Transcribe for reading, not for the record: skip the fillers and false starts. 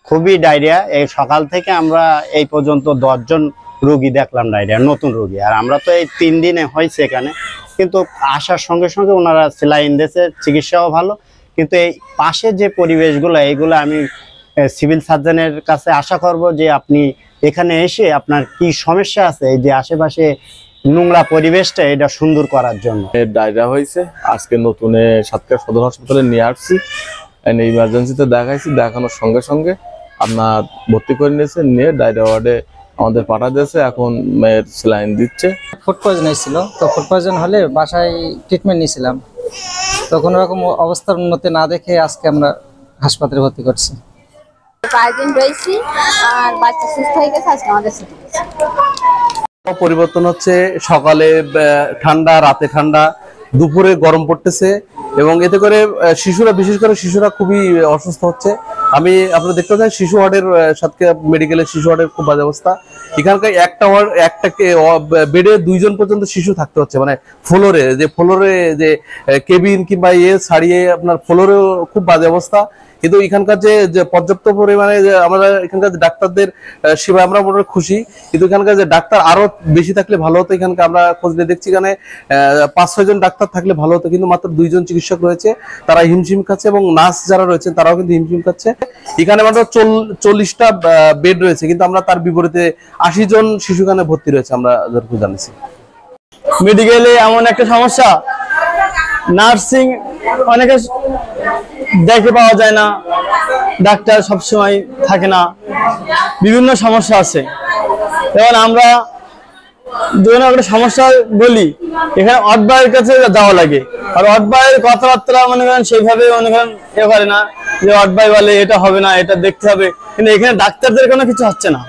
খুবই ডায়রিয়া। এই সকাল থেকে আমরা এই পর্যন্ত 10 জন রোগী দেখলাম, ডায়রিয়া নতুন রোগী। আর আমরা তো এই 3 দিনে হয়েছে এখানে, কিন্তু আসার সঙ্গে সঙ্গে ওনারা সেলাইন দিয়েছে, চিকিৎসাও ভালো। কিন্তু এই পাশের যে পরিবেশগুলো, এইগুলো আমি সিভিল সার্জনের কাছে আশা করব যে আপনি এখানে এসে আপনার কি সমস্যা আছে, এই যে আশেপাশে নোংরা পরিবেশটা, এটা সুন্দর করার জন্য। ডায়রিয়া হয়েছে, আজকে নতুন সাতক্ষীরা সদর হাসপাতালে নিয়ে আসছি, ইমার্জেন্সিতে দেখাইছি, দেখানোর সঙ্গে সঙ্গে আপনার ভর্তি করে নিয়েছে, নিয়ে ডায়রিয়া ওয়ার্ডে আমাদের পাঠা দিয়েছে। এখন মেয়ের সেলাইন দিচ্ছে। ফুড পয়জন হয়েছিল, তো ফুড পয়জন হলে বাসায় ট্রিটমেন্ট নিয়েছিলাম, তো কোনো রকম অবস্থার উন্নতি না দেখে আজকে আমরা হাসপাতালে ভর্তি করছি। 5 দিন রয়েছি আর বাচ্চা সুস্থ হয়ে গেছে, আজকে আমাদের ছুটি দিয়েছে। পরিবর্তন হচ্ছে, সকালে ঠান্ডা, রাতে ঠান্ডা, দুপুরে গরম পড়তেছে, এবং এতে করে শিশুরা, বিশেষ করে শিশুরা খুবই অসুস্থ হচ্ছে। আমি আপনারা দেখতে পাচ্ছেন শিশু ওয়ার্ডের, সাতক্ষীরা মেডিকেলের শিশু ওয়ার্ডের খুব বাজে অবস্থা। এখানকার একটাকে বেডে 2 জন পর্যন্ত শিশু থাকতে হচ্ছে, মানে ফ্লোরে যে কেবিন কিংবা ছাড়িয়ে আপনার ফ্লোরেও খুব বাজে অবস্থা। কিন্তু এখানকার যে পর্যাপ্ত পরিমাণে যে আমরা এখানকার ডাক্তারদের সেবায় আমরা মোটামুটি খুশি, কিন্তু এখানকার যে ডাক্তার আরো বেশি থাকলে ভালো হতো। এখানকার আমরা খোঁজ নিয়ে দেখছি, এখানে 5-6 জন ডাক্তার থাকলে ভালো হতো, কিন্তু মাত্র 2 জন চিকিৎসক রয়েছে, তারা হিমশিম খাচ্ছে, এবং নার্স যারা রয়েছেন তারাও কিন্তু হিমশিম খাচ্ছে। এখানে মাত্র 40টা বেড রয়েছে, কিন্তু আমরা তার বিপরীতে 80 জন শিশু এখানে ভর্তি রয়েছে, আমরা যতটুকু জানিছি। মেডিকেলে এমন একটা সমস্যা, নার্সিং অনেকে দেখে পাওয়া যায় না, ডাক্তার সবসময় থাকে না, বিভিন্ন সমস্যা আছে। যেমন আমরা একটা সমস্যা বলি, এখানে অটবায়ের কাছে যাওয়া লাগে, আর অটবায়ের কথাবার্তা মনে করেন সেইভাবে মনে করেন করে না, যে অটবাই বলে এটা হবে না, এটা দেখতে হবে, কিন্তু এখানে ডাক্তারদের কোনো কিছু হচ্ছে না।